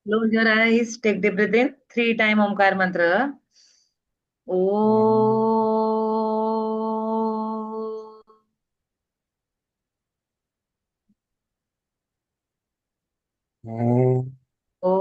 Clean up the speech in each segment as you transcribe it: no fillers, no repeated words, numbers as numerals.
Close your eyes, take deep breath in. Three time Omkar mantra. O. O.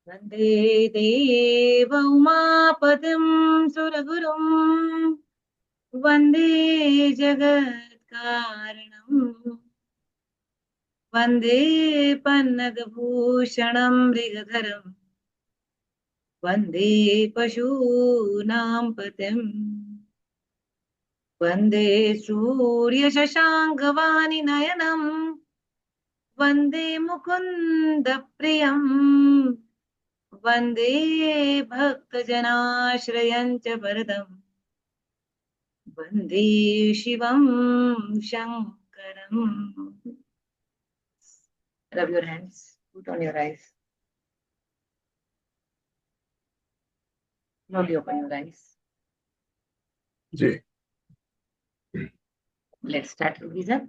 वन्दे देव उमापतिं सुरगुरुं वन्दे जगत्कारणम् वन्दे पन्नगभूषणं मृगधरम् वन्दे पशूनां पतिम् वन्दे सूर्यशशाङ्कवाणिनयनम् वन्दे मुकुन्दप्रियम् वन्दे भक्तजनाश्रयं च वरदम् वन्दे शिवं शङ्करम्. Rub your hands, put on your eyes. Slowly open your eyes. Ji Let's start revision.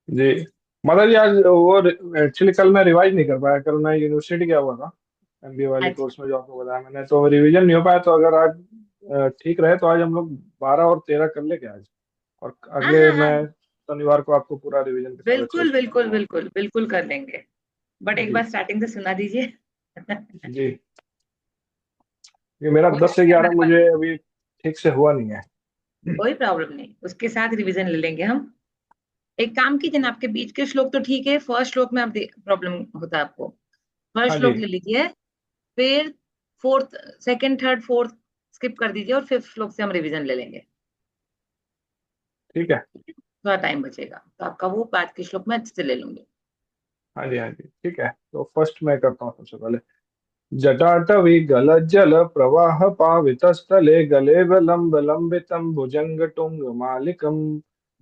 जी माता जी, आज वो एक्चुअली कल मैं रिवाइज नहीं कर पाया। कल मैं यूनिवर्सिटी गया हुआ था, एमबीए वाले अच्छा, कोर्स में, जो आपको बताया मैंने, तो रिवीजन नहीं हो पाया। तो अगर आज ठीक रहे तो आज हम लोग 12 और 13 कर ले क्या आज, और हाँ अगले हाँ हाँ, मैं शनिवार को आपको पूरा रिवीजन के साथ अच्छे बिल्कुल से बिल्कुल सुनाऊंगा। बिल्कुल बिल्कुल कर लेंगे. बट एक जी बार स्टार्टिंग से सुना दीजिए. जी, ये मेरा कोई 10 से नहीं है 11 हमारे पास. मुझे अभी ठीक से हुआ नहीं है। कोई प्रॉब्लम नहीं, उसके साथ रिवीजन ले लेंगे हम. एक काम कीजिए ना, आपके बीच के श्लोक तो ठीक है, फर्स्ट श्लोक में आप प्रॉब्लम होता है आपको. फर्स्ट हाँ जी, श्लोक ले लीजिए. फिर fourth, second, third, fourth skip कर दीजिए और फिफ्थ श्लोक से हम रिवीजन ले लेंगे. ठीक है। थोड़ा टाइम बचेगा तो आपका वो पाँच के श्लोक में अच्छे से ले लूंगी. हाँ जी, हाँ जी, ठीक है। तो फर्स्ट मैं करता हूँ सबसे पहले। जटाटवी गलज्जल प्रवाह पावितस्थले गले लंब लंबितम भुजंग तुंग मालिकम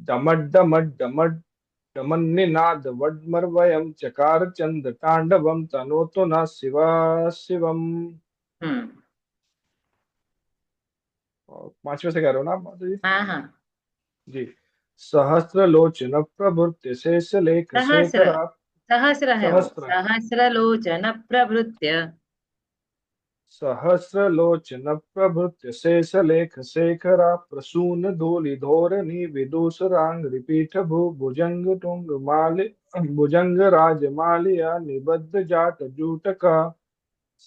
डमड्डमड्डमड् डमन्निनाद वड्मर्वयम् चकार चंद तांडवम तनोतु न शिवा शिवम। हम्म. और पांचवे से कह रहे हो ना आप, माता जी? हाँ हाँ. जी। सहस्त्र लोचन प्रभृत्य शेष लेख सहस्र. शेखरा। सहस्र है वो, सहस्त्र सहस्र लोचन प्रभृत्य. सहस्रलोचन प्रभृत्य शेषलेख शेखरा प्रसून धूलि धोरणी विदूषरांग भू भुजंग तुंग मालि भुजंग राज मालिया निबद्ध जाट जूटका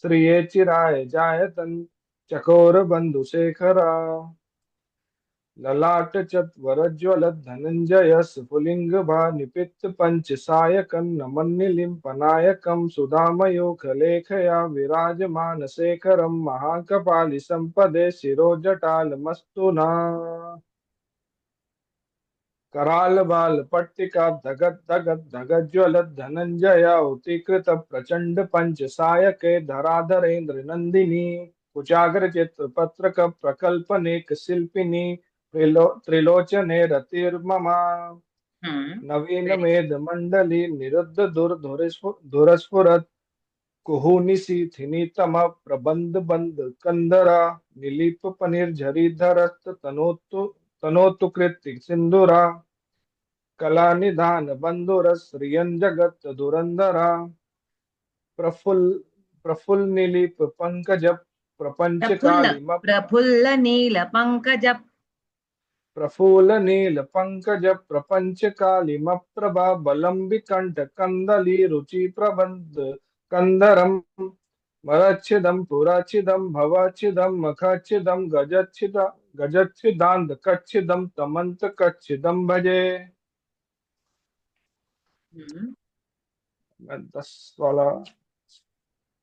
श्रिये चिराय जायतन चकोर बंधु शेखरा ललाट चत्वरज्वल धनंजय स्फुलिंग भा निपित पंच सायकं नमन्निलिम्पनायकं सुधामयूख लेखया विराजमान शेखरं महाकपालि संपदे शिरोजटालमस्तु नः कराल बाल पट्टिका धगत धगत धगज्वलत धनंजया उत्कृत प्रचंड पंच सायके धराधरेन्द्र नंदिनी कुचाग्र चित्र पत्रक प्रकल्पनेक शिल्पिनी त्रिलोचने रतिर्ममा नवीन वेरी. मेध मंडली निरुद्ध धुरस्फुरत कुहूनिसी थिनीतम प्रबंध बंद कंदरा निलीप पनीर झरी धरस्त तनोतु कृति सिंधुरा कला निधान बंधुरस रियन जगत धुरंधरा प्रफुल्ल प्रफुल्ल निलीप पंकज प्रपंच प्रफुल्ल. कालिम प्रफुल्ल नील पंकज. प्रफुल्ल नील पंकज प्रपंच कालिम प्रभा बलंबि कंठ कंदली रुचि प्रबंध कंदरम मरच्छिदम पुराच्छिदम भवाच्छिदम मखाच्छिदम गजच्छिदांध कच्छिदम तमंत कच्छिदम भजे। हम्म. मैं 10 वाला।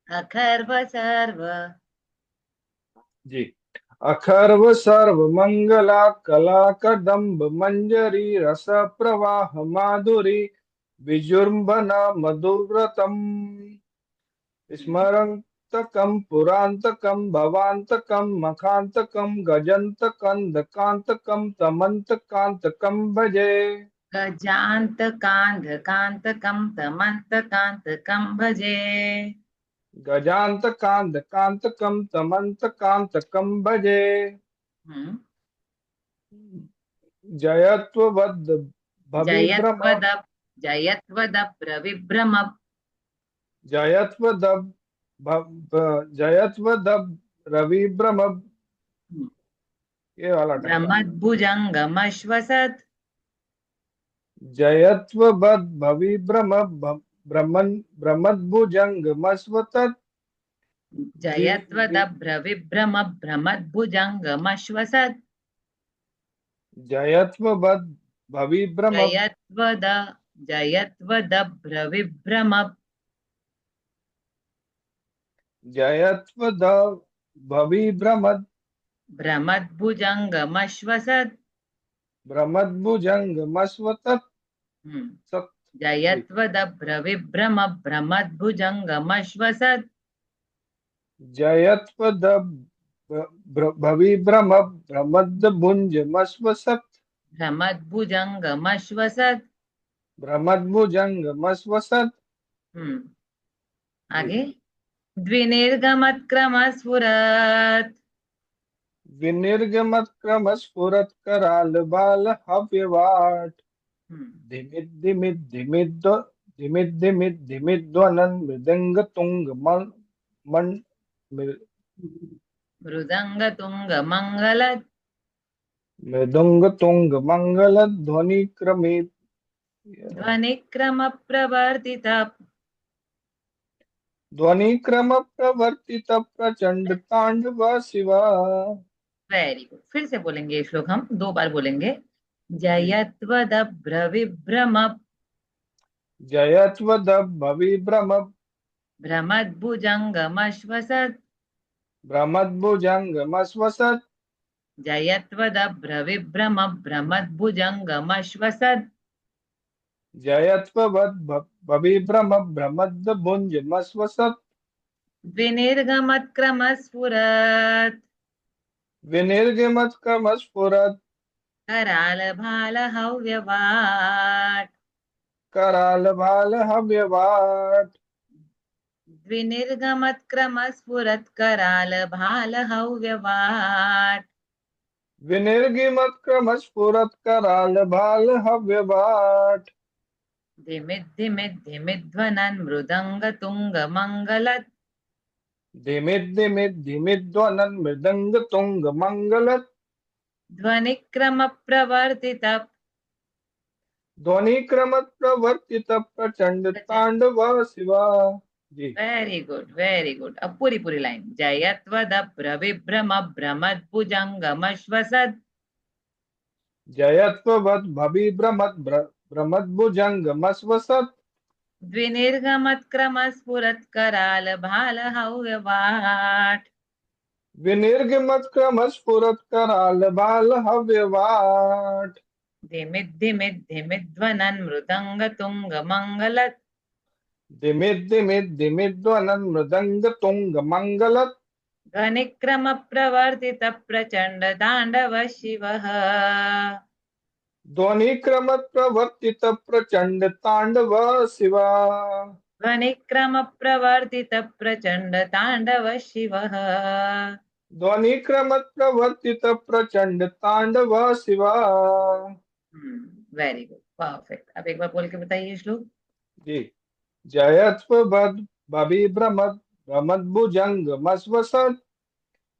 अखर्व सर्व. जी। अखर्व सर्व मंगला कला कदम्ब मंजरी रस प्रवाह माधुरी विजृंभण मधुव्रतम हम्म. स्मरं पुरांतकम पुरांतकम भवांतकम मखांतकम गजंतकंदकांतकम तमंतकांतकम भजे। गजांत कांध कांतकम तमंत कांतकम भजे। गजांतकांदकांतकम तमंतकांतकम भजे। हम्म। जयत्ववद् भविभ्रम जयत्वद जयत्वद प्रविभ्रम। जयत्वदब् जयत्वदब् रविभ्रम। ये वाला टाइप का। भ्रमद्भुजंगमश्वसत्। जयत्ववद् भविभ्रम ब्रह्मन् ब्रह्मद्भुजङ्गमस्वतत्। जी जयत्वद जी। प्रविभ्रम भ्रमद्भुजंगमश्वसत्। जयत्ववद् भविभ्रम जयत्वद जयत्वद प्रविभ्रम जयत्वद भविभ्रम भ्रमद्भुजंगमश्वसत्। ब्रह्मद्भुजङ्गमस्वतत्। हम्म। सत्। जी। जयत्वद प्रविभ्रम भ्रमद्भुजंगमश्वसत्। जयत्वद भविभ्रम ब्रह्मद्भुजमस्वसत्। भ्रमद्भुजंगमश्वसत्। ब्रह्मद्भुजङ्गमस्वसत्। हम्म। जी। आगे। द्विनिर्गमत्क्रमस्फुरत्। विनिर्गमत्क्रमस्फुरत्कराल बाल हव्यवाट। हम्म। धिमित धिमित धिमित धिमित धिमित धिमित ध्वनन मृदंग तुंग मन मन मृदंग तुंग मंगल। मृदंग तुंग मंगल ध्वनि क्रमित। ध्वनिक्रम प्रवर्तित। ध्वनि क्रम प्रवर्तित प्रचंड तांडव शिवा। Very good. फिर से बोलेंगे ये श्लोक, हम 2 बार बोलेंगे। जी। जयत्वदभ्रविभ्रम जयत्वद भविभ्रम भ्रमद्भुजंगमश्वसत्। ब्रह्मद्भुजंगमस्वसत्। जयत्वदभ्रविभ्रम भ्रमद्भुजंगमश्वसत्। जयत्ववद् भविभ्रम ब्रह्मद्भुजमस्वसत्। विनिर्गमत्क्रमस्फुरत्। विनिर्गमत्कमस्फुरत् कराल भाल हव्यवाट्। कराल भाल हव्यवाट। द्विनिर्गमत्क्रमस्फुरत् कराल भाल हव्यवाट्। विनिर्गमत्कमस्फुरत् कराल भाल हव्यवाट। धिमिद्धिमिद्धिमिध्वनन् मृदङ्गतुङ्गमङ्गलत्। धिमित धिमित धिमित ध्वनन् मृदंग तुंग मंगलत्। ध्वनिक्रमप्रवर्तित। ध्वनि क्रमत् प्रवर्तित प्रचंड तांडव शिवा। जी। Very good very good. अब पूरी पूरी लाइन। जयत्वद प्रविभ्रम भ्रमद्भुजंगमश्वसत्। जयत्ववद् भविभ्रमत् भ्रमद्भुजंगमस्वसत्। द्विनिर्गमत्क्रमस्फुरत् कराल भाल हव्यवाट्। विनिर्गमत्कमस्फुरत् कराल भाल हव्यवाट। धिमिद्धिमिद्धिमिध्वनन् मृदङ्गतुङ्गमङ्गलत्। दिमित दिमित दिमित ध्वनन् मृदंग तुंग मंगलत्। ध्वनिक्रमप्रवर्तित प्रचण्ड ताण्डव शिवः। ध्वनि क्रमत् प्रवर्तित प्रचंड तांडव शिवा। ध्वनिक्रमप्रवर्तित प्रचण्ड ताण्डव शिवः। ध्वनि क्रमत् प्रवर्तित प्रचंड तांडव शिवा। Very good perfect. अब एक बार बोल के बताइए श्लोक। जी। जयत्ववद् भविभ्रमत् भ्रमद्भुजंगमस्वसत्।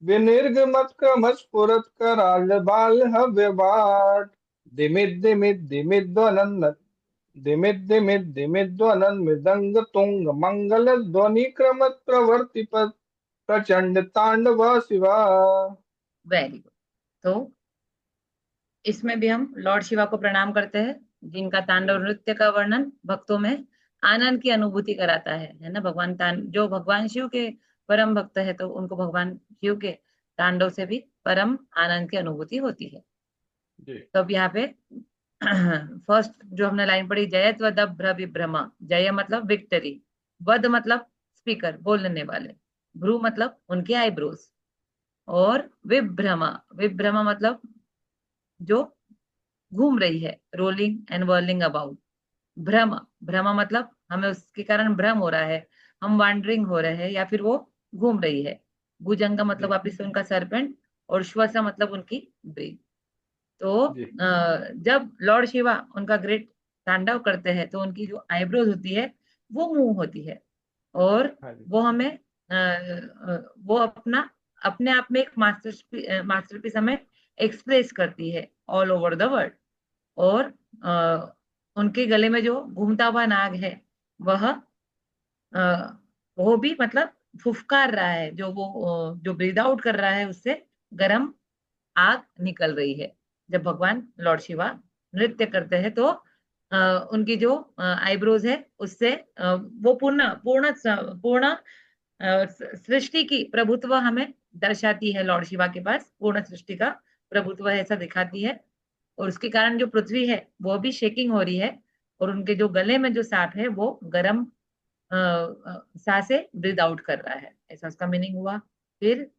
विनिर्गमत्कमस्फुरत् कराल बाल हव्यवाट। दिमित दिमित दिमित ध्वनन् दिमित दिमित दिमित ध्वनन् मृदंग तुंग मंगल ध्वनि क्रमत् प्रवर्तित प्रचंड तांडव शिवा। Very good. तो इसमें भी हम लॉर्ड शिवा को प्रणाम करते हैं, जिनका तांडव जी नृत्य का वर्णन भक्तों में आनंद की अनुभूति कराता है ना। भगवान जो भगवान शिव के परम भक्त है, तो उनको भगवान शिव के तांडव से भी परम आनंद की अनुभूति होती है। जी। तो अब यहाँ पे फर्स्ट जो हमने लाइन पढ़ी, जयत्व दभ विभ्रम। जय मतलब विक्टरी, वध मतलब स्पीकर, बोलने वाले। भ्रू मतलब उनके आईब्रोज। और विभ्रमा, विभ्रमा मतलब जो घूम रही है, रोलिंग एंड whirling अबाउट। भ्रम, भ्रम मतलब हमें उसके कारण भ्रम हो रहा है, हम वांडरिंग हो रहे हैं या फिर वो घूम रही है। भुजंग मतलब जी वापिस से उनका सरपेंट। और श्वसा मतलब उनकी ब्रीथ। तो जी। जब लॉर्ड शिवा उनका ग्रेट तांडव करते हैं तो उनकी जो आईब्रोज होती है वो मूव होती है। और हाँ जी। वो हमें वो अपना अपने आप में एक मास्टरपीस हमें एक्सप्रेस करती है ऑल ओवर द वर्ल्ड। और उनके गले में जो घूमता हुआ नाग है वह वो भी मतलब फुफकार रहा है, जो वो जो ब्रीद आउट कर रहा है उससे गर्म आग निकल रही है। जब भगवान लॉर्ड शिवा नृत्य करते हैं तो अ, उनकी जो आईब्रोज है उससे वो पूर्ण पूर्ण पूर्ण सृष्टि की प्रभुत्व हमें दर्शाती है। लॉर्ड शिवा के पास पूर्ण सृष्टि का प्रभुत्व है ऐसा दिखाती है। और उसके कारण जो पृथ्वी है वो भी शेकिंग हो रही है। और उनके जो गले में जो सांप है वो गर्म सांसें ब्रीद आउट कर रहा है, ऐसा उसका मीनिंग हुआ। फिर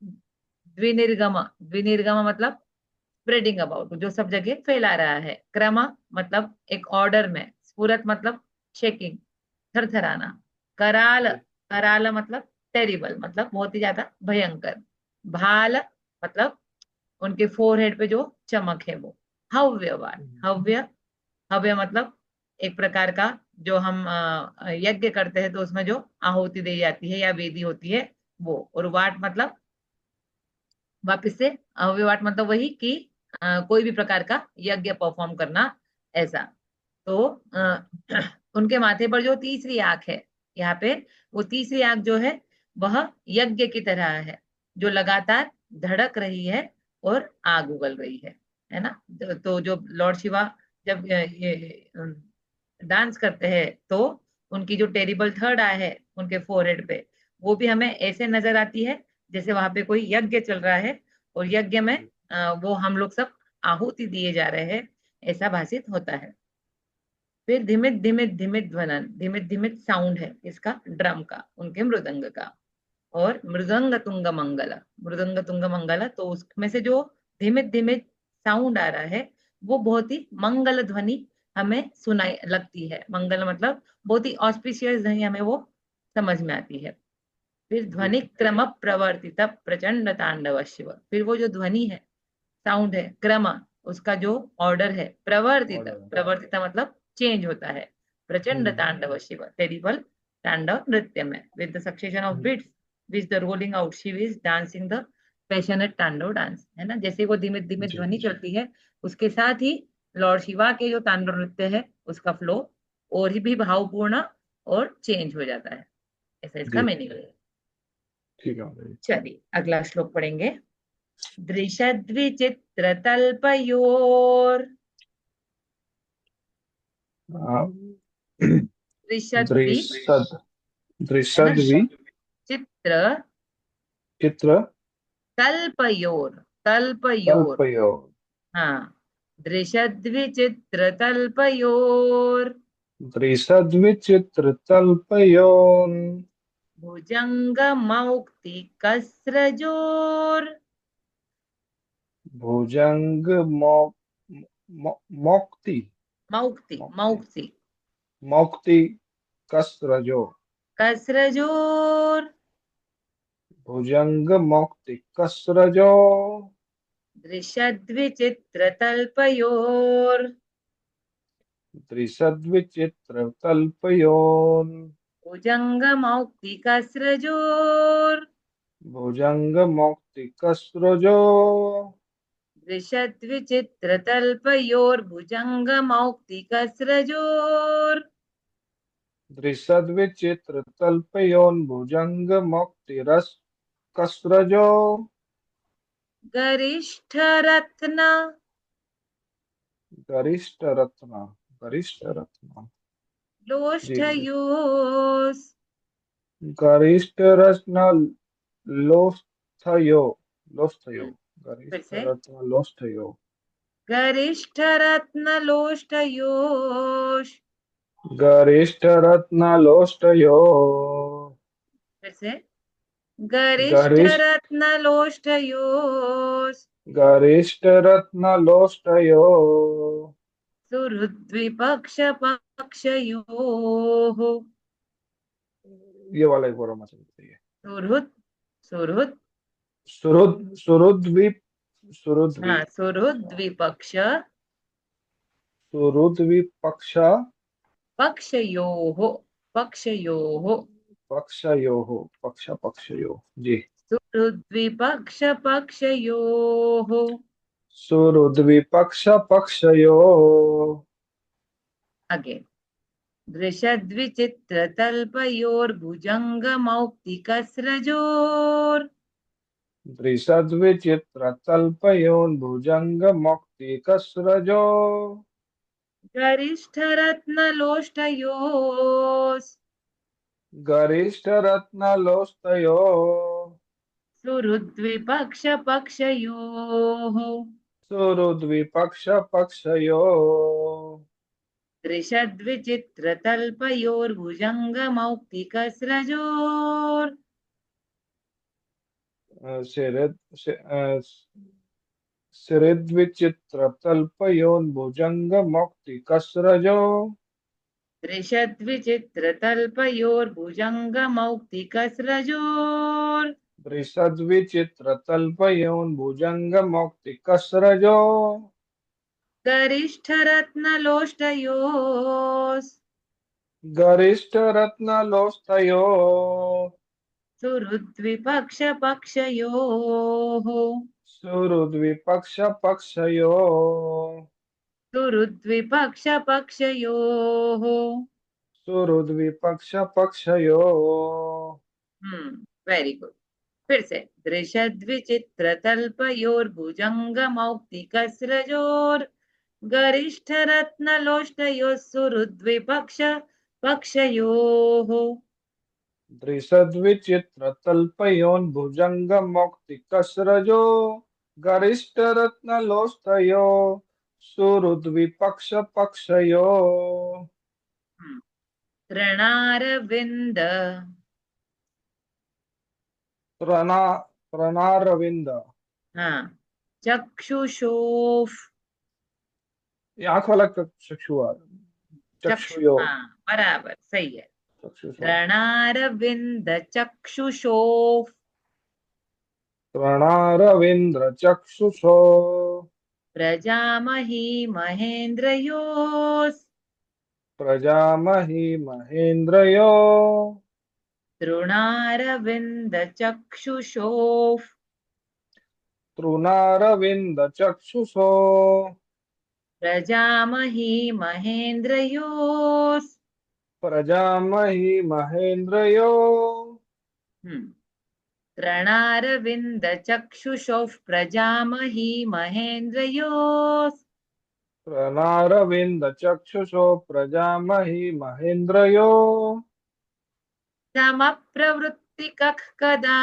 द्विनिर्गम, द्विनिर्गम मतलब स्प्रेडिंग अबाउट, जो सब जगह फैला रहा है। क्रम मतलब एक ऑर्डर में। स्फुरत मतलब शेकिंग, थरथराना। कराल, जी। कराल मतलब टेरिबल, मतलब बहुत ही ज्यादा भयंकर। भाल मतलब उनके फोरहेड पे जो चमक है वो। हव्यवान, हम्म, हव्य, हव्य मतलब एक प्रकार का जो हम यज्ञ करते हैं तो उसमें जो आहुति दी जाती है या वेदी होती है वो। और वाट मतलब वापिस से अव्यवाट मतलब वही कि कोई भी प्रकार का यज्ञ परफॉर्म करना, ऐसा। तो उनके माथे पर जो तीसरी आंख है यहाँ पे, वो तीसरी आंख जो है वह यज्ञ की तरह है, जो लगातार धड़क रही है और आग उगल रही है ना। तो जो लॉर्ड शिवा जब ये डांस करते हैं तो उनकी जो टेरिबल थर्ड आई है उनके फोरहेड पे, वो भी हमें ऐसे नजर आती है जैसे वहां पे कोई यज्ञ चल रहा है। और यज्ञ में जी वो हम लोग सब आहुति दिए जा रहे हैं, ऐसा भासित होता है। फिर धीमित धीमित धीमित ध्वनन, धीमित धीमित साउंड है इसका, ड्रम का, उनके मृदंग का। और मृदंग तुंग मंगल, मृदंग तुंग मंगल, तो उसमें से जो धीमित धीमित साउंड आ रहा है वो बहुत ही मंगल ध्वनि हमें सुनाई लगती है। मंगल मतलब बहुत ही ऑस्पिशियस ध्वनि हमें वो समझ में आती है। फिर जी। ध्वनि क्रम प्रवर्तित प्रचंड तांडव शिव, फिर वो जो ध्वनि है, साउंड है, क्रम उसका जो ऑर्डर है, प्रवर्तित, ऑर्डर। प्रवर्तित मतलब चेंज होता है। प्रचंड हम्म तांडव शिव, टेरिबल तांडव नृत्य में with the succession of hmm, beats which the rolling out Shiva is dancing the passionate tandav dance, है ना। जैसे वो धीमे धीमे जी ध्वनि चलती है उसके साथ ही लॉर्ड शिवा के जो तांडव नृत्य है उसका फ्लो और ही भी भावपूर्ण और चेंज हो जाता है, ऐसा इसका जी। मीनिंग है। ठीक है माता जी। चलिए अगला श्लोक पढ़ेंगे। दृशद्विचित्रतल्पयोर, हाँ, दृशद्वि दृशद, है ना, दृशद्वि चित्र चित्र तल्पयोर, तल्पयोर, कल्पयो। हाँ, दृशद्विचित्र तल्पयोर, दृशद्विचित्र तल्पयोन् भुजंग मौक्ति कसरजोर, भुजंग मौक्ति मौक्ति मौक्ति मौक्ति मौक्ति कसरजो। कसरजोर, भुजंग मौक्ति कसरजो। दृशद्विचित्र तल्पयोर, दृशद्विचित्र तल्पयोन् भुजंग मौक्ति कसरजोर, भुजंग मौक्ति कसरजो। दृशद्विचित्रतल्पयोर्भुजङ्गमौक्तिकस्रजोर्, दृशद्विचित्र तल्पयोन् भुजंग मौक्ति रस कसरजो। गरिष्ठरत्न गरिष्ठ रत्न, गरिष्ठ रत्न। जी जी। लोष्ठयोस्, गरिष्ठ रत्न लोस्थयो, लोस्थयो। फिर गरिष्ठ से, रत्न लोस्थयो। गरिष्ठरत्नलोष्ठयोस्, गरिष्ठ रत्न लोस्थयो। फिर से, गरिष्ठ गरिष्ठ रत्नलोष्टयोस् गरिष्ठरत्नलोष्टयो। सुहृद्विपक्ष पक्षयोः। ये वाला एक बार होना चाहिए। सुहृद, सुहृद, सुहृद सुहृद्वीप सुहृद्वीप हाँ सुहृद्विपक्ष सुहृद्विपक्ष पक्षयोः, पक्षयोः, पक्षयोः पक्षयोः जी। सुहृद्विपक्ष पक्षयोः। सुहृद्विपक्ष पक्षयोः। अगेन, दृशद्विचित्रतल्पयोर्भुजङ्गमौक्तिकस्रजोर् दृशद्विचित्रतल्पयोन्भुजङ्गमौक्तिकस्रजो। गरिष्ठरत्नलोष्टयोस् गरिष्ठरत्नलोष्टयो। सुहृद्विपक्षपक्षयोः। सुहृद्विपक्ष पक्षयो। दृशद्विचित्रतल्पयोर्भुजङ्गमौक्तिकस्रजोर् सिरिद्विचित्रतल्पयोन्भुजङ्गमौक्तिकस्रजो। दृशद्विचित्रतल्पयोर्भुजङ्गमौक्तिकस्रजोर् दृशद्विचित्रतल्पयोन्भुजङ्गमौक्तिकस्रजो। गरिष्ठरत्नलोष्टयोस् गरिष्ठरत्नलोष्टयो। सुहृद्विपक्षपक्षयोः। सुहृद्विपक्ष पक्षयो। सुहृद्विपक्षपक्षयोः। सुहृद्विपक्ष पक्षयो। Very good. फिर से, दृशद्विचित्रतल्पयोर्भुजङ्गमौक्तिकस्रजोर् गरिष्ठ रत्नलोष्टयोः सुहृद्विपक्ष पक्षयोः। दृशद्विचित्रतल्पयोन्भुजङ्गमौक्तिकस्रजो। गरिष्ठरत्नलोष्टयो। सुहृद्विपक्ष पक्षयो। हम्म, तृणारविन्द, प्रणा प्रणारविंद। हाँ, चक्षुषोफ, ये आंख वाला चक्षु चक्षु, चक्षुयो। हाँ बराबर सही है। चक्षुषो। तृणारविन्द चक्षुषोफ प्रणारविंद्र चक्षुषो। प्रजामहि महेन्द्रयोस् प्रजामहि महेन्द्रयो। तृणारविन्द चक्षुषोफ तृणारविंद चक्षुषो। प्रजामहि महेन्द्रयोस्। प्रजामहि महेन्द्रयो। हम्म, तृणारविन्द चक्षुषोः प्रजामहि महेन्द्रयोस्। प्रणारविंद चक्षुषो प्रजामहि महेन्द्रयो। समप्रवृत्तिकः कदा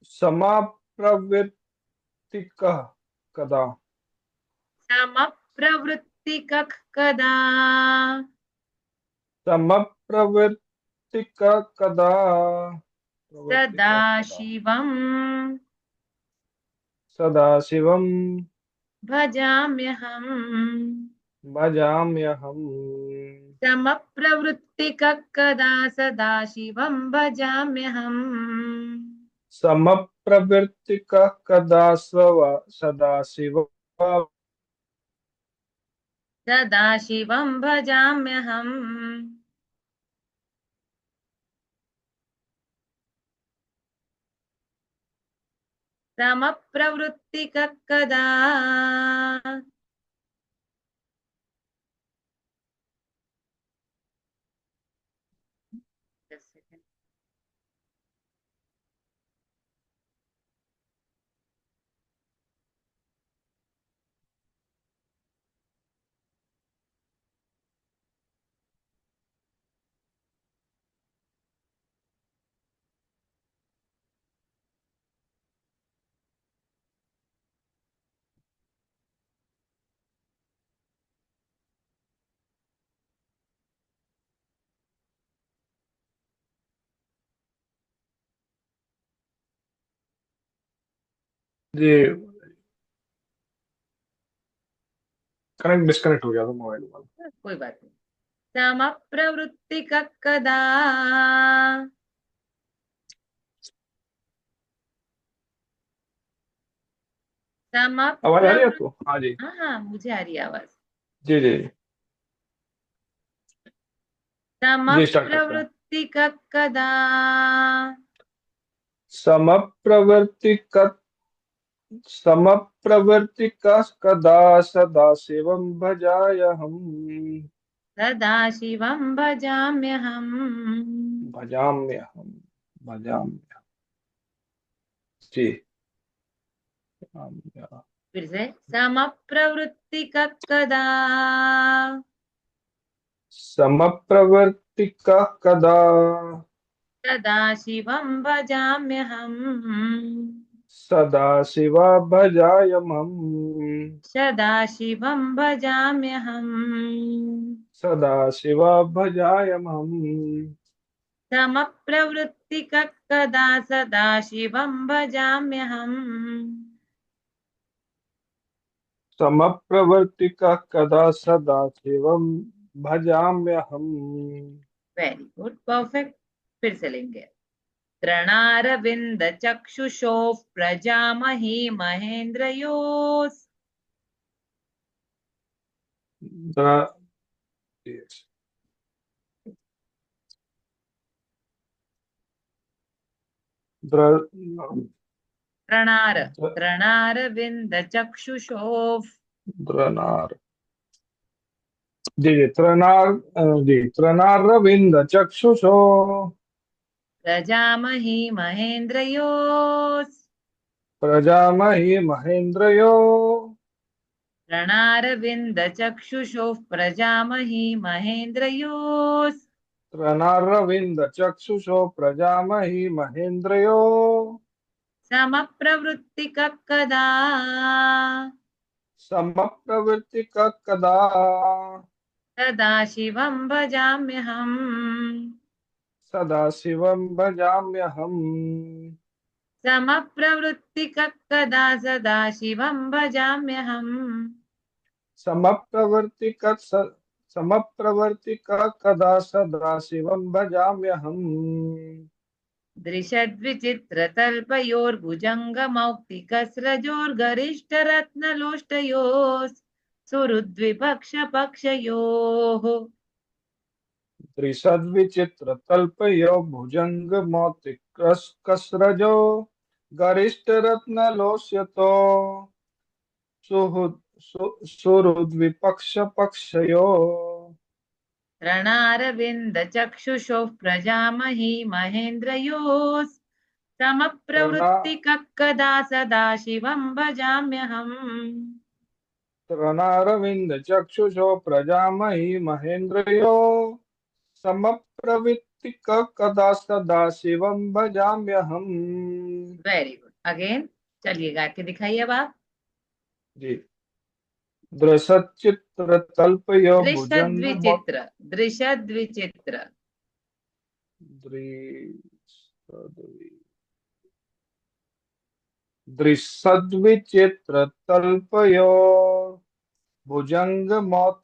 समाप्रवृत्तिकः कदा। समप्रवृत्तिकः कदा समप्रवृत्तिकः कदा। प्रवृत्तिकः कदा। सदाशिवम् सदाशिवम् भजाम्यहम्। भजाम्यहम्। समप्रवृत्तिकः कदा सदाशिवं भजाम्यहम्। समप्रवृत्तिकः कदा सदाशिवम् सदाशिवं भजाम्यहम्। समप्रवृत्तिकः कदा जी, कनेक्ट डिस्कनेक्ट हो गया था मोबाइल वाला। कोई बात नहीं। सम प्रवृत्ति कदा, सम आवाज आ रही है प्रवृत्ति। आपको? हाँ जी। हाँ हाँ, मुझे आ रही है आवाज। जी जी। सम जी स्टार्ट करते हैं। प्रवृत्ति कदा, समप्रवर्ति समप्रवर्तिका कदा सदा शिवं भजाय हम। सदा शिवं भजाम्यहम्। भजाम्य हम। भजाम्य। जी। भजाम्य। फिर से, सम प्रवृत्ति कदा, समप्रवर्तिका कदा सदा शिवं भजाम्यहम्। सदा शिवा भजाय हम। सदा शिवं भजाम्यहम्। सदा शिवा भजाय हम। समप्रवृत्ति कदा, सदा शिवं भजाम्यहम्। समप्रवर्तिका कदा सदा शिवं भजाम्य हम। Very good, perfect. फिर से लेंगे। तृणारविंद चक्षुषो प्रजामहि महेन्द्रयोस्। द्र, द्र, तृणार, तृणारविंद चक्षुषो द्रनार। जी जी तृणार। जी तृणारविंद चक्षुषो प्रजामहि महेन्द्रयोस्। प्रजामहि महेन्द्रयो। तृणारविंद चक्षुषो प्रजामहि महेन्द्रयोस्। तृणारविंद चक्षुषो प्रजामहि महेन्द्रयो। समप्रवृत्ति कदा, समप्रवृत्ति कदा सदा शिवं भजाम्यहम्। सदा शिवं भजाम्यहम्। समप्रवृत्ति कदा, सदा शिवं भजाम्यहम्। समप्रवर्ति समप्रवर्ति कदा सदा शिवं भजाम्यहम्। दृशद्विचित्रतल्पयोर्भुजङ्गमौक्तिकस्रजोर्गरिष्ठरत्नलोष्टयोः सुहृद्विपक्षपक्षयोः। त्रिषद्विचित्र तल्पयो भुजंग मौति कसरजो गरिष्ठ रत्न लोष्यतो सुहृद सुहृद विपक्ष पक्षयो। रणारविन्दचक्षुषोः प्रजामहि महेन्द्रयोः। तना समप्रवृत्तिकः कदा, सदा शिवं भजाम्यहम्। तृणारविंद चक्षुषो प्रजामहि महेन्द्रयो समप्रवृत्ति कदा सदा शिवं भजाम्यहम्। Very good, again. चलिए गा के दिखाइए अब आप। जी। दृशचित्र तल्पयो भुजंग दृशद्विचित्र, दृशद्विचित्र। दृसद्विचित्र तल्पयो भुजंग मौत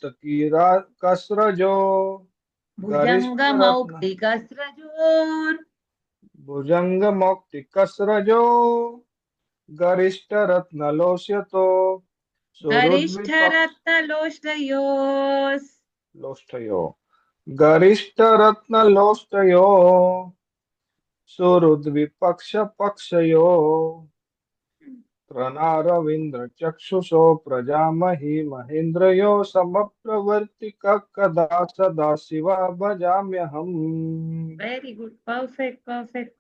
कसरजो गरिष्ठ रत्न भुजङ्गमौक्तिकस्रजोर् भुजंग मौक्ति कसरजो गरिष्ठ रत्न लोष्यतो सुहृद्विपक्ष गरिष्ठरत्नलोष्टयोस्। लोष्टयो गरिष्ठ रत्न लोष्टयो सुहृद्विपक्ष पक्षयो। त्रनारविंद्र चक्षुषो प्रजामहि महेन्द्रयो समप्रवर्तिक कदा सदा शिवा भजाम्यहम्। Very good, perfect perfect.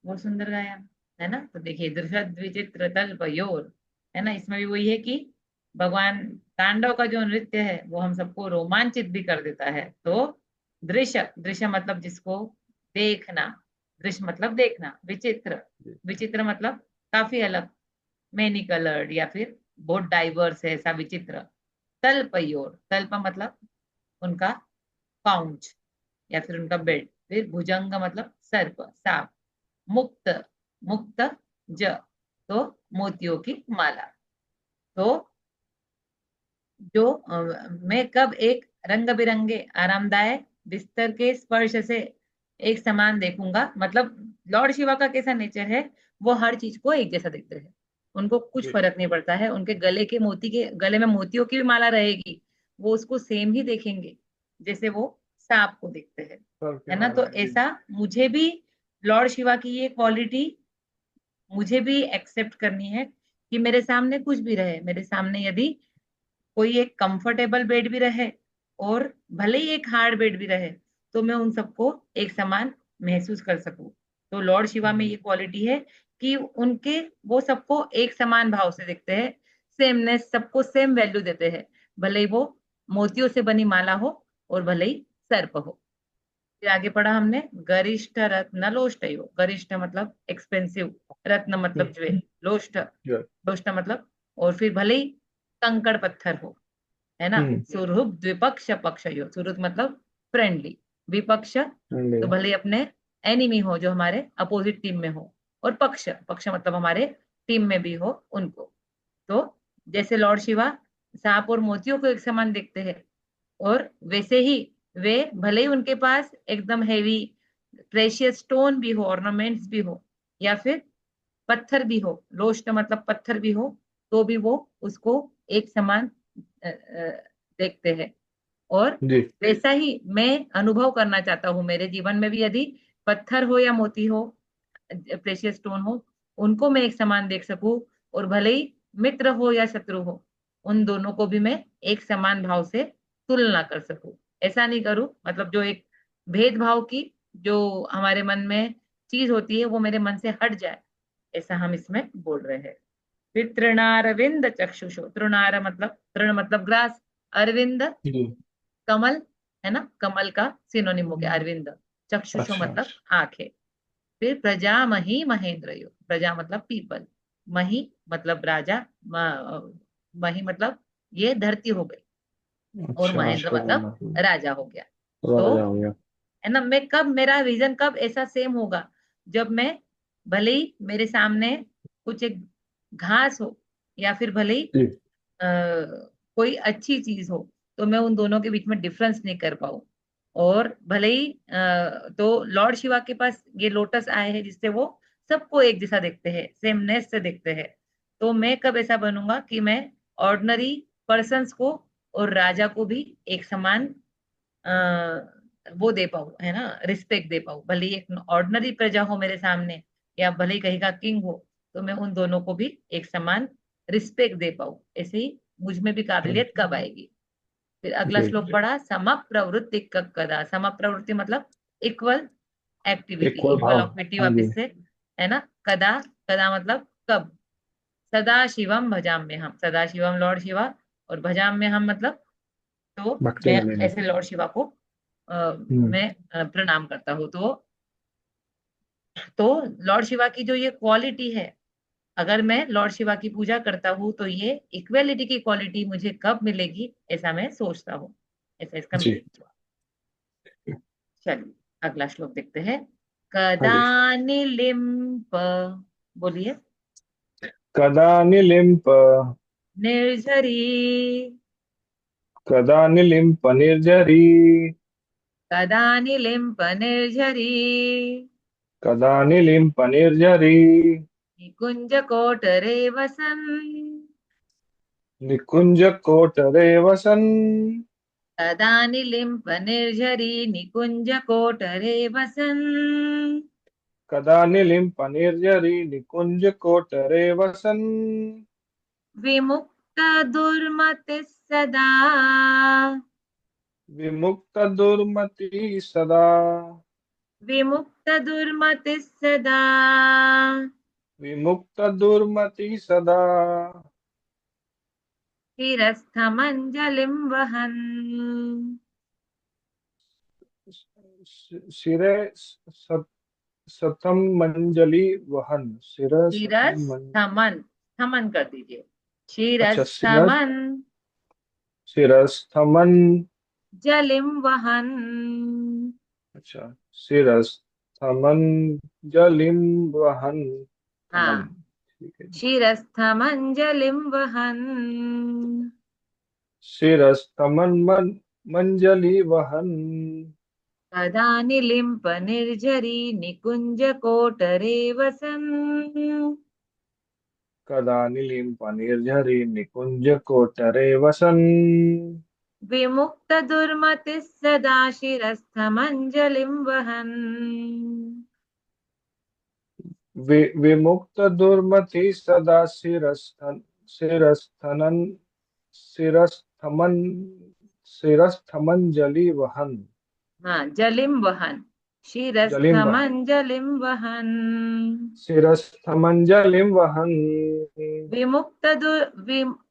बहुत सुंदर गाया, है ना। तो देखिए, दृशद विचित्र तल पयोर, है ना, इसमें भी वही है कि भगवान तांडव का जो नृत्य है वो हम सबको रोमांचित भी कर देता है। तो दृश्य, दृश्य मतलब जिसको देखना, दृश्य मतलब देखना, विचित्र, विचित्र मतलब काफी अलग, मेनी कलर्ड, या फिर बहुत डाइवर्स है ऐसा विचित्र। तल्पयोर, तल्प मतलब उनका पाउंच या फिर उनका बेल्ट। फिर भुजंग मतलब सर्प, सांप। मुक्त, मुक्त ज, तो मोतियों की माला। तो जो मैं कब एक रंग बिरंगे आरामदायक बिस्तर के स्पर्श से एक समान देखूंगा, मतलब लॉर्ड शिवा का कैसा नेचर है, वो हर चीज को एक जैसा देखते हैं। उनको कुछ जी। फर्क नहीं पड़ता है, उनके गले में मोतियों की भी माला रहेगी, वो उसको सेम ही देखेंगे जैसे वो सांप को देखते हैं। सर के है ना? तो माला है जी। ऐसा मुझे भी लॉर्ड शिवा की ये क्वालिटी मुझे भी एक्सेप्ट करनी है, कि मेरे सामने कुछ भी रहे, मेरे सामने यदि कोई एक कंफर्टेबल बेड भी रहे और भले ही एक हार्ड बेड भी रहे, तो मैं उन सबको एक समान महसूस कर सकूं। तो लॉर्ड शिवा में ये क्वालिटी है कि उनके वो सबको एक समान भाव से देखते हैं, सेमनेस, सबको सेम वैल्यू देते हैं, भले ही वो मोतियों से बनी माला हो और भले ही सर्प हो। फिर आगे पढ़ा हमने, गरिष्ठ रत्न लोष्टयो। गरिष्ठ मतलब एक्सपेंसिव, रत्न मतलब हम्म। ज्वेल, लोष्ट, जी। लोष्ट मतलब, और फिर भले ही कंकड़ पत्थर हो। है ना? हम्म। सुहृद द्विपक्ष पक्षयो, सुहृद मतलब फ्रेंडली, विपक्ष तो इंडिया। भले अपने एनिमी हो, जो हमारे अपोजिट टीम में हो, और पक्ष, पक्ष मतलब हमारे टीम में भी हो उनको। तो जैसे लॉर्ड शिवा सांप और मोतियों को एक समान देखते हैं, और वैसे ही वे भले ही उनके पास एकदम हेवी प्रेशियस स्टोन भी हो, ऑर्नामेंट्स भी हो, या फिर पत्थर भी हो, लोस्ट मतलब पत्थर भी हो, तो भी वो उसको एक समान देखते हैं। और जी। वैसा ही मैं अनुभव करना चाहता हूँ मेरे जीवन में भी, यदि पत्थर हो या मोती हो, प्रेशियस स्टोन हो, उनको मैं एक समान देख सकूं, और भले ही मित्र हो या शत्रु हो, उन दोनों को भी मैं एक समान भाव से तुलना कर सकूं। ऐसा नहीं करूं, मतलब जो एक भेदभाव की जो हमारे मन में चीज होती है वो मेरे मन से हट जाए, ऐसा हम इसमें बोल रहे हैं। फिर तृणारविंद चक्षुषो, तृणार मतलब, तृण मतलब ग्रास, अरविंद जी। कमल, है ना? कमल का सिनोनिम हो गया अरविंद। चक्षुषो अच्छा मतलब अच्छा। आंखें। फिर प्रजामही महेंद्रयो, प्रजा मतलब पीपल, मही मतलब राजा, मही मतलब ये धरती हो गई, और अच्छा महेंद्र अच्छा मतलब राजा हो गया। तो राजा हो गया। है ना, मैं कब, मेरा विजन कब ऐसा सेम होगा, जब मैं भले ही मेरे सामने कुछ एक घास हो, या फिर भले ही जी। अ, कोई अच्छी चीज हो, तो मैं उन दोनों के बीच में डिफरेंस नहीं कर पाऊं। और भले ही तो लॉर्ड शिवा के पास ये लोटस आए हैं जिससे वो सबको एक जैसा देखते हैं, सेमनेस से देखते हैं। तो मैं कब ऐसा बनूंगा कि मैं ऑर्डिनरी पर्सन्स को और राजा को भी एक समान वो दे पाऊं, है ना, रिस्पेक्ट दे पाऊं, भले ही एक ऑर्डिनरी प्रजा हो मेरे सामने, या भले ही कहीं का किंग हो, तो मैं उन दोनों को भी एक समान रिस्पेक्ट दे पाऊं। ऐसे ही मुझ में भी काबिलियत कब आएगी। फिर अगला जी श्लोक जी। पढ़ा, सम प्रवृत्ति कदा, सम प्रवृत्ति मतलब इक्वल एक्टिविटी, इक्वल इक्वल भाव। ऑक्टिविटी हाँ जी। वापस से। है ना? कदा, कदा मतलब कब, सदा शिवम भजाम में हम, सदा शिवम लॉर्ड शिवा, और भजाम में हम मतलब, तो भक्ति मैं में लेने। ऐसे लॉर्ड शिवा को हम्म। मैं प्रणाम करता हूँ। तो लॉर्ड शिवा की जो ये क्वालिटी है, अगर मैं लॉर्ड शिवा की पूजा करता हूँ, तो ये इक्वेलिटी की क्वालिटी मुझे कब मिलेगी, ऐसा मैं सोचता हूँ। ऐसा इसका जी। मीनिंग। चलिए अगला श्लोक देखते हैं। हाँ जी। कदानिलिम्प, बोलिए। कदा निलिम्प। निर्झरी, कदा निलिम्प निर्झरी। कदानिलिम्प निर्झरी, कदा निलिम्प निर्झरी। निकुंज कोटरे वसन्, निकुंज कोटरे वसन्। कदानिलिम्प निर्झरी, निकुंज कोटरे वसन्, कदा निलिम्प निर्झरी निकुंज कोटरे वसन्। विमुक्त दुर्मति सदा, विमुक्त दुर्मति सदा। विमुक्त दुर्मति सदा, विमुक्त दुर्मति सदा। शिरस्थमञ्जलिं वहन्, शिरे शतम मंजलि वहन। शिर शतम शिरस्थमन, स्थमन कर दीजिए, अच्छा शिरस। शिरस्थमन शिरस्थमन। जलिम वहन। अच्छा शिरस्थमन जलिम वहन। कमल। हाँ, ठीक है जी। शिरस्थमञ्जलिं वहन्। शिरस्तमन मन मंजलि वहन। कदानिलिम्प निर्झरी निकुञ्जकोटरे वसन्। कदा निलिम्प निर्झरि निकुंज कोटरे वसन। विमुक्तदुर्मतिः सदा शिरस्थमञ्जलिं वहन्। विमुक्त दुर्मति सदा शिरस्थनन शिरस्थमन शिरस्थमंजलि वहन। हाँ, जलिं वहन्, जलिम वहन। शिरस्थमञ्जलिं वहन्। शिरस्थमंजलिम वहन।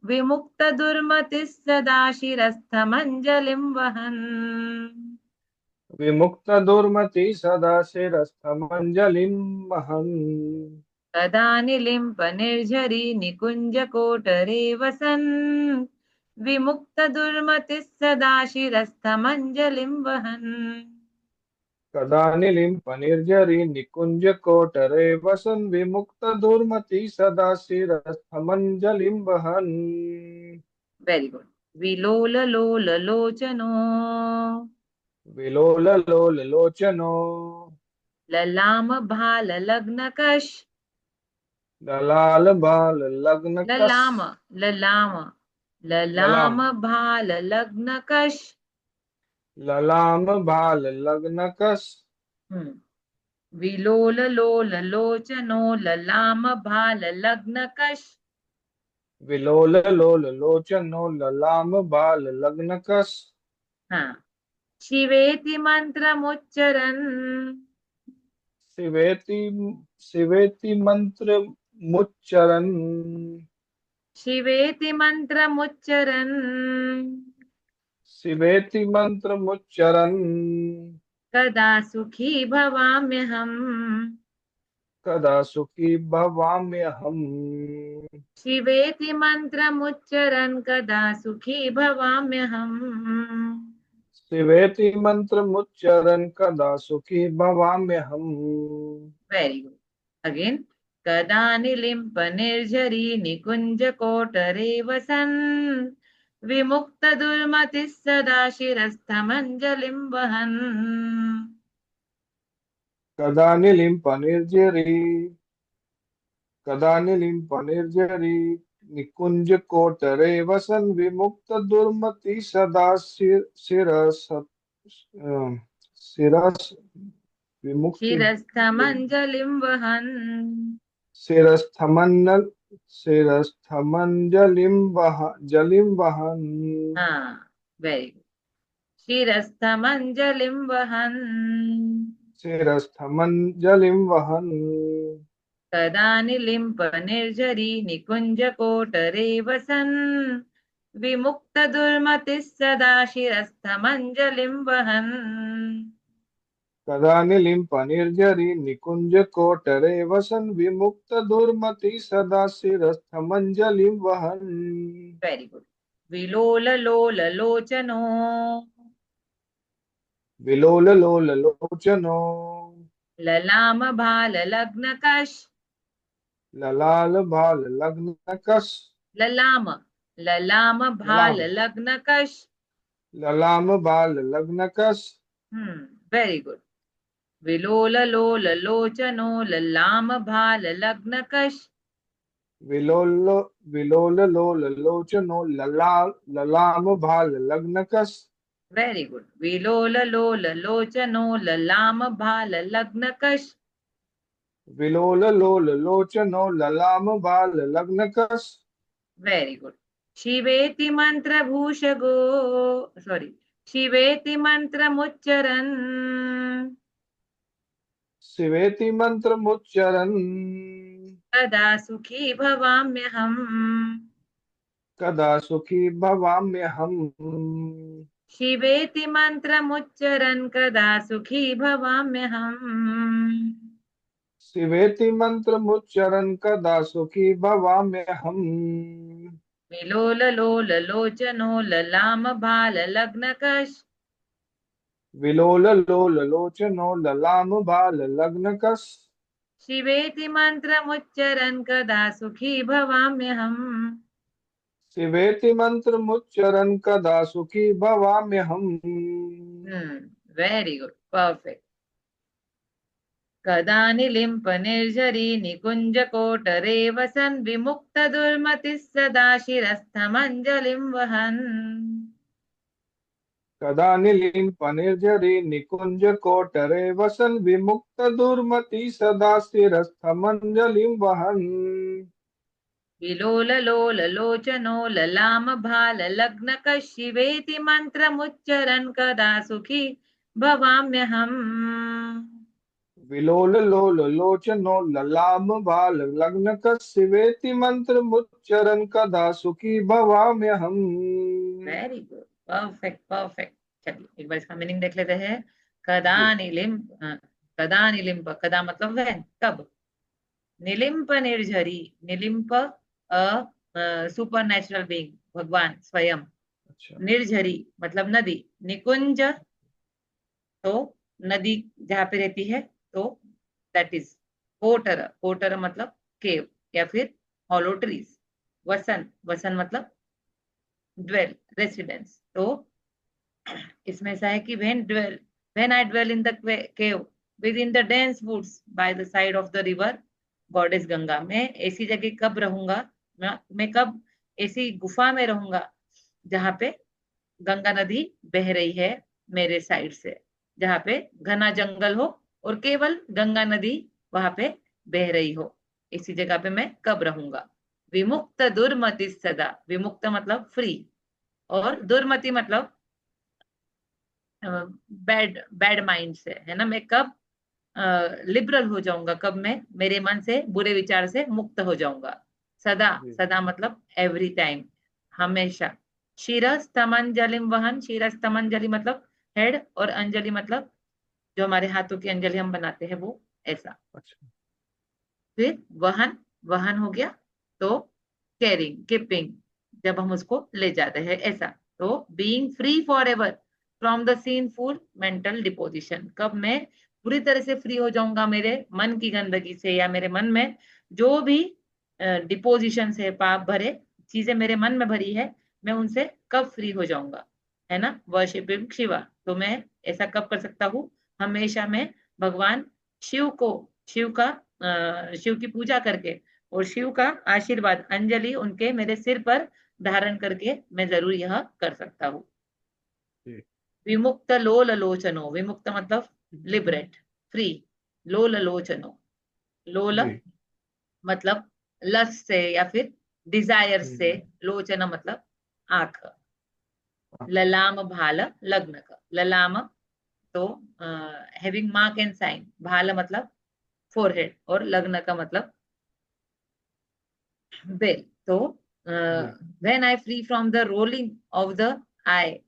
विमुक्तदुर्मतिः सदा शिरस्थमञ्जलिं वहन्। विमुक्त दुर्मति सदा शिरस्थमंजलिम वहन। तदानिलिम्प निर्झरी निकुञ्जकोटरे वसन्। विमुक्तदुर्मतिः सदा शिरस्थमञ्जलिं वहन्। कदा निलिम्प निर्झरि निकुंज कोटरे वसन विमुक्त दुर्मति सदा शिरस्थमंजलिम वहन। Very good. विलोल लोल लोचनो। विलोल लोल लोचनो। ललाम भाल लग्न कश। दलाल बाल लग्न कस। ललाम, ललाम, ललाम। ललाम भाल लग्न कश। ललाम बाल लग्न कस। हम्म। विलोल लोल लोचनो ललाम भाल लग्न कश। विलोल लोल लोचनो ललाम बाल लग्न कस। हाँ। शिवेति मंत्रमुच्चरन्। शिवेति शिवेति मंत्र मुच्चरन्। शिवेति मंत्रमुच्चरन्। शिवेति मंत्र मुच्चरन्। कदा सुखी भवाम्यहम्। कदा सुखी भवाम्यहम्। शिवेति मंत्रमुच्चरन् कदा सुखी भवाम्यहम्। शिवेति मंत्र मुच्चरन् कदा सुखी भवाम्यहम्। Very good. अगेन। कदा निलिम्प निर्झरी निकुंज कोटरे वसन्। विमुक्त दुर्मतिः सदा शिरस्थमञ्जलिं वहन्। कदा निलिम्प निर्झरि कदा निलिम्प निर्झरि निकुंज कोटरे वसन विमुक्त दुर्मति सदा शिरस शिरस विमुक्ति शिरस्थमञ्जलिं वहन्। शिरस्थमन्नल शिरस्थमंजलिम वह जलिम वहन। हाँ, वेरी गुड। शिरस्थमञ्जलिं वहन्। शिरस्थमंजलिम वहन। कदा निलिम्प निर्झरी निकुंज कोटरे वसन्। विमुक्त दुर्मतिः सदा शिरस्थमञ्जलिं वहन्। कदा निलिम्प निर्झरि निकुंज कोटरे वसन विमुक्त दुर्मति सदा शिरस्थमंजलिम वहन। Very good. विलोल लोल लोचनो। विलोल लोल लोचनो। ललाम भाल लग्न कश। ललाल भाल लग्न कस। ललाम, ललाम भाल ललाम। लग्न कश। ललाम बाल लग्न कस। हम्म। Very good. विलोल लोल लोचनो ललाम भाल लग्न कश। विलोल विलोल लोल लोचनो ललाम भाल लग्न कस। Very good. विलोल लोल लोचनो ललाम भाल लग्न कश। विलोल लोल लोचनो ललाम बाल लग्न कस। Very good. शिवेति मंत्र भूषगो। सॉरी। शिवेति मंत्र मुच्चरन्। शिवेति मंत्र मुच्चरन् कदा सुखी भवाम्यहम्। कदा सुखी भवाम्यहम्। शिवेति मंत्र मुच्चरन् कदा सुखी भवाम्यहम्। शिवेति मंत्र मुच्चरन् कदा सुखी भवाम्यहम्। विलोल लोल लोचनो ललाम भाल लग्न कश। विलोल लोल लोचनो ललाम बाल लग्न कस। शिवेति मंत्रमुच्चरन् कदा सुखी भवाम्यहम्। शिवेति मंत्रमुच्चरन् कदा सुखी भवाम्यहम्। Very good, perfect. कदा निलिम्प निर्झरी निकुंज कोटरे वसन् विमुक्त दुर्मतिः सदा शिरस्थमञ्जलिं वहन्। कदा निलिम्प निर्झरी निकुंज कोटरे वसन् विमुक्त दुर्मति सदा शिरस्थमञ्जलिं वहन्। विलोल लोल लोचनो ललाम भाल लग्न शिवेति मंत्रमुच्चरन् कदा सुखी भवाम्यहम्। विलोल लोल लोचनो ललाम भाल लग्न शिवेति मंत्रमुच्चरन् कदा सुखी भवाम्यहम्। Very good, perfect perfect. चलिए एक बार इसका मीनिंग देख लेते हैं। कदा जी। निलिम्प, कदा निलिम्प, कदा मतलब वह, कब। निलिम्प निर्झरी, निलिम्प सुपर नेचुरल बीइंग, भगवान स्वयं। अच्छा। निर्झरी मतलब नदी। निकुंज तो नदी जहाँ पे रहती है, तो दैट इज कोटर। कोटर मतलब केव या फिर हॉलो ट्रीज। वसन, वसन मतलब ड्वेल, रेसिडेंस। तो इसमें ऐसा है कि when I dwell in the cave within the dense woods by the side of the river goddess Ganga. मैं ऐसी जगह कब रहूंगा, मैं कब ऐसी गुफा में रहूंगा जहाँ पे गंगा नदी बह रही है मेरे साइड से, जहाँ पे घना जंगल हो और केवल गंगा नदी वहां पे बह रही हो। इसी जगह पे मैं कब रहूंगा। विमुक्त दुर्मति सदा, विमुक्त मतलब फ्री, और दुर्मति मतलब बैड बैड माइंड से, है ना। मैं कब लिबरल हो जाऊंगा, कब मैं मेरे मन से बुरे विचार से मुक्त हो जाऊंगा। सदा, जी। सदा मतलब एवरी टाइम, हमेशा। शिरस्तमंजलिम वहन, शिरस्तमंजलि मतलब हेड, और अंजलि मतलब जो हमारे हाथों की अंजलि हम बनाते हैं वो, ऐसा। अच्छा। फिर वहन, वहन हो गया तो कैरिंग, कीपिंग, जब हम उसको ले जाते हैं, ऐसा। तो being free for ever from the सीनफुल mental deposition, कब मैं पूरी तरह से फ्री हो जाऊंगा मेरे मन की गंदगी से, या मेरे मन में जो भी डिपोजिशन है, पाप भरे चीजें मेरे मन में भरी है, मैं उनसे कब फ्री हो जाऊंगा, है ना। वर्शिपिंग शिवा, तो मैं ऐसा कब कर सकता हूँ। हमेशा मैं भगवान शिव को, शिव का शिव की पूजा करके, और शिव का आशीर्वाद अंजलि उनके मेरे सिर पर धारण करके मैं जरूर यह कर सकता हूँ। जी। विमुक्त लोल लोचनो, विमुक्त मतलब लिबरेट, फ्री। लोल लोचनो, लोल जी। मतलब लस्ट से या फिर डिजायर से। हम्म। लोचन मतलब आंख। हाँ। ललाम भाल लग्न का, ललाम तो हैविंग मार्क एंड साइन, भाल मतलब फोरहेड, और लग्न का मतलब बेल। तो जी। When I free from the rolling of the eye,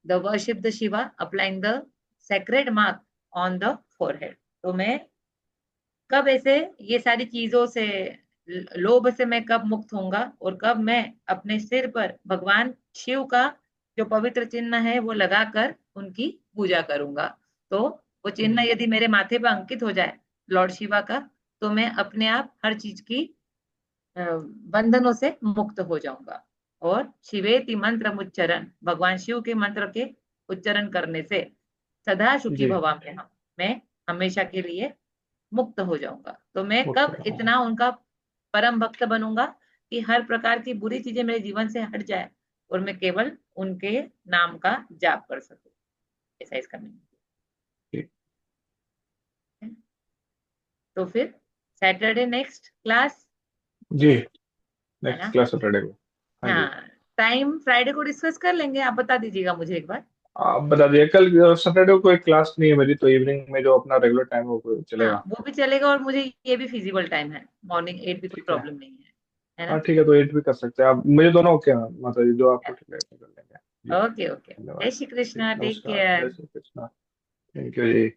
the worship the Shiva applying the sacred mark on the forehead. तो मैं कब ऐसे ये सारी चीजों से, लोभ से मैं कब मुक्त होऊंगा, और कब मैं अपने सिर पर भगवान शिव का जो पवित्र चिन्ह है वो लगाकर उनकी पूजा करूंगा। तो वो चिन्ह हम्म। यदि मेरे माथे पर अंकित हो जाए लॉर्ड शिवा का, तो मैं अपने आप हर चीज की बंधनों से मुक्त हो जाऊंगा। और शिवेति मंत्र उच्चरण, भगवान शिव के मंत्र के उच्चारण करने से सदा सुखी जी। भवा में हम, मैं हमेशा के लिए मुक्त हो जाऊंगा। तो मैं मुक्त कब रहो। इतना उनका परम भक्त बनूंगा कि हर प्रकार की बुरी चीजें मेरे जीवन से हट जाए, और मैं केवल उनके नाम का जाप कर सकूं। ऐसा इसका मीनिंग जी। है। तो फिर सैटरडे नेक्स्ट क्लास, जी। है नेक्स्ट ना। क्लास सैटरडे को। हाँ जी। हाँ, टाइम फ्राइडे को डिस्कस कर लेंगे, आप बता दीजिएगा मुझे एक बार। आप बता दिए, कल सैटरडे को कोई क्लास नहीं है मेरी, तो इवनिंग में जो अपना रेगुलर टाइम है वो हाँ चलेगा। वो भी चलेगा, और मुझे ये भी फिजिबल टाइम है, मॉर्निंग 8 भी कोई ठीक है। प्रॉब्लम नहीं है हाँ ना। ठीक है, तो एट भी कर सकते हैं आप, मुझे दोनों ओके हैं, मतलब जो आपको ठीक लगे तो कर लेंगे। जी। ओके ओके, धन्यवाद। जय श्री ठीक, कृष्णा, टेक नमस्कार, जय care. Shri Krishna. Thank you ji.